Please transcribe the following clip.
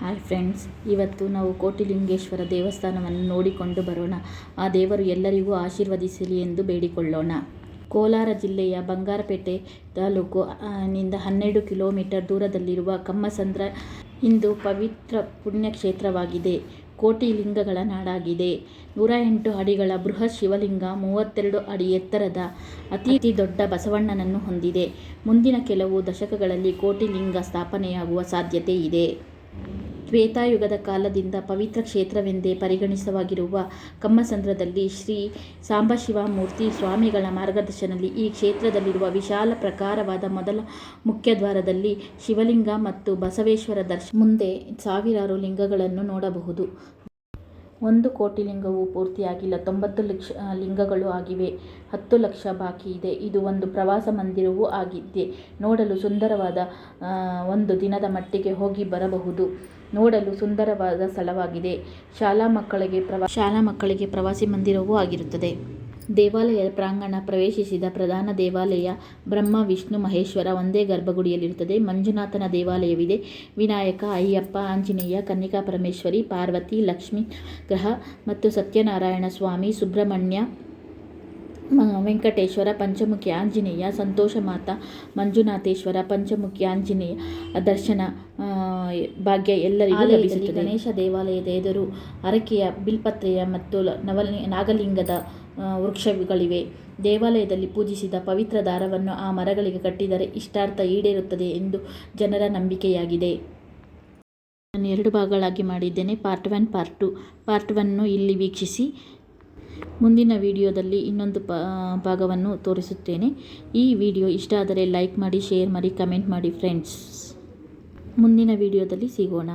Hi friends, ಇವತ್ತು ನಾವು ಕೋಟಿಲಿಂಗೇಶ್ವರ ದೇವಸ್ಥಾನವನ್ನು ನೋಡಿಕೊಂಡು ಬರೋಣ. ಆ ದೇವರು ಎಲ್ಲರಿಗೂ ಆಶೀರ್ವದಿಸಲಿ ಎಂದು ಬೇಡಿಕೊಳ್ಳೋಣ. ಕೋಲಾರ ಜಿಲ್ಲೆಯ ಬಂಗಾರಪೇಟೆ ತಾಲೂಕು ನಿಂದ 12 ಕಿಲೋಮೀಟರ್ ದೂರದಲ್ಲಿರುವ ಕಮ್ಮಸಂದ್ರ ಇಂದು ಪವಿತ್ರ ಪುಣ್ಯಕ್ಷೇತ್ರವಾಗಿದೆ. ಕೋಟಿ ಲಿಂಗಗಳ ನಾಡಾಗಿದೆ. 108 ಅಡಿಗಳ ಬೃಹತ್ ಶಿವಲಿಂಗ, 32 ಅಡಿ ಎತ್ತರದ ಅತಿ ದೊಡ್ಡ ಬಸವಣ್ಣನನ್ನು ಹೊಂದಿದೆ. ಮುಂದಿನ ಕೆಲವು ದಶಕಗಳಲ್ಲಿ ಕೋಟಿ ಲಿಂಗ ಸ್ಥಾಪನೆಯಾಗುವ ಸಾಧ್ಯತೆ ಇದೆ. ತ್ರೇತಾಯುಗದ ಕಾಲದಿಂದ ಪವಿತ್ರ ಕ್ಷೇತ್ರವೆಂದೇ ಪರಿಗಣಿತವಾಗಿರುವ ಕಮ್ಮಸಂದ್ರದಲ್ಲಿ ಶ್ರೀ ಸಾಂಬಶಿವಮೂರ್ತಿ ಸ್ವಾಮಿಗಳ ಮಾರ್ಗದರ್ಶನದಲ್ಲಿ ಈ ಕ್ಷೇತ್ರದಲ್ಲಿರುವ ವಿಶಾಲ ಪ್ರಕಾರವಾದ ಮೊದಲ ಮುಖ್ಯದ್ವಾರದಲ್ಲಿ ಶಿವಲಿಂಗ ಮತ್ತು ಬಸವೇಶ್ವರ ಮುಂದೆ ಸಾವಿರಾರು ಲಿಂಗಗಳನ್ನು ನೋಡಬಹುದು. 1 ಕೋಟಿ ಲಿಂಗವೂ ಪೂರ್ತಿಯಾಗಿಲ್ಲ. 90 ಲಕ್ಷ ಲಿಂಗಗಳು ಆಗಿವೆ. 10 ಲಕ್ಷ ಬಾಕಿ ಇದೆ. ಇದು ಒಂದು ಪ್ರವಾಸ ಮಂದಿರವೂ ಆಗಿದೆ. ನೋಡಲು ಸುಂದರವಾದ ಒಂದು ದಿನದ ಮಟ್ಟಿಗೆ ಹೋಗಿ ಬರಬಹುದು. ನೋಡಲು ಸುಂದರವಾದ ಸ್ಥಳವಾಗಿದೆ. ಶಾಲಾ ಮಕ್ಕಳಿಗೆ ಪ್ರವಾಸಿ ಮಂದಿರವೂ ಆಗಿರುತ್ತದೆ. ದೇವಾಲಯದ ಪ್ರಾಂಗಣ ಪ್ರವೇಶಿಸಿದ ಪ್ರಧಾನ ದೇವಾಲಯ ಬ್ರಹ್ಮ ವಿಷ್ಣು ಮಹೇಶ್ವರ ಒಂದೇ ಗರ್ಭಗುಡಿಯಲ್ಲಿರುತ್ತದೆ. ಮಂಜುನಾಥನ ದೇವಾಲಯವಿದೆ. ವಿನಾಯಕ, ಅಯ್ಯಪ್ಪ, ಆಂಜನೇಯ, ಕನ್ನಿಕಾ ಪರಮೇಶ್ವರಿ, ಪಾರ್ವತಿ, ಲಕ್ಷ್ಮೀ ಗ್ರಹ ಮತ್ತು ಸತ್ಯನಾರಾಯಣ ಸ್ವಾಮಿ, ಸುಬ್ರಹ್ಮಣ್ಯ, ವೆಂಕಟೇಶ್ವರ, ಪಂಚಮುಖಿ ಆಂಜನೇಯ, ಸಂತೋಷ ಮಾತಾ, ಮಂಜುನಾಥೇಶ್ವರ, ಪಂಚಮುಖಿ ಆಂಜನೇಯ ದರ್ಶನ ಭಾಗ್ಯ ಎಲ್ಲರಿಗೂ ಲಭಿಸುತ್ತದೆ. ಗಣೇಶ ದೇವಾಲಯದ ಎದುರು ಅರಕೆಯ ಬಿಲ್ಪತ್ರೆಯ ಮತ್ತು ನಾಗಲಿಂಗದ ವೃಕ್ಷಗಳಿವೆ. ದೇವಾಲಯದಲ್ಲಿ ಪೂಜಿಸಿದ ಪವಿತ್ರ ದಾರವನ್ನು ಆ ಮರಗಳಿಗೆ ಕಟ್ಟಿದರೆ ಇಷ್ಟಾರ್ಥ ಈಡೇರುತ್ತದೆ ಎಂದು ಜನರ ನಂಬಿಕೆಯಾಗಿದೆ. ನಾನು 2 ಭಾಗಗಳಾಗಿ ಮಾಡಿದ್ದೇನೆ. ಪಾರ್ಟ್ 1, ಪಾರ್ಟ್ 2 ಇಲ್ಲಿ ವೀಕ್ಷಿಸಿ. ಮುಂದಿನ ವಿಡಿಯೋದಲ್ಲಿ ಇನ್ನೊಂದು ಭಾಗವನ್ನು ತೋರಿಸುತ್ತೇನೆ. ಈ ವಿಡಿಯೋ ಇಷ್ಟ ಆದರೆ ಲೈಕ್ ಮಾಡಿ, ಶೇರ್ ಮಾಡಿ, ಕಮೆಂಟ್ ಮಾಡಿ ಫ್ರೆಂಡ್ಸ್. ಮುಂದಿನ ವಿಡಿಯೋದಲ್ಲಿ ಸಿಗೋಣ.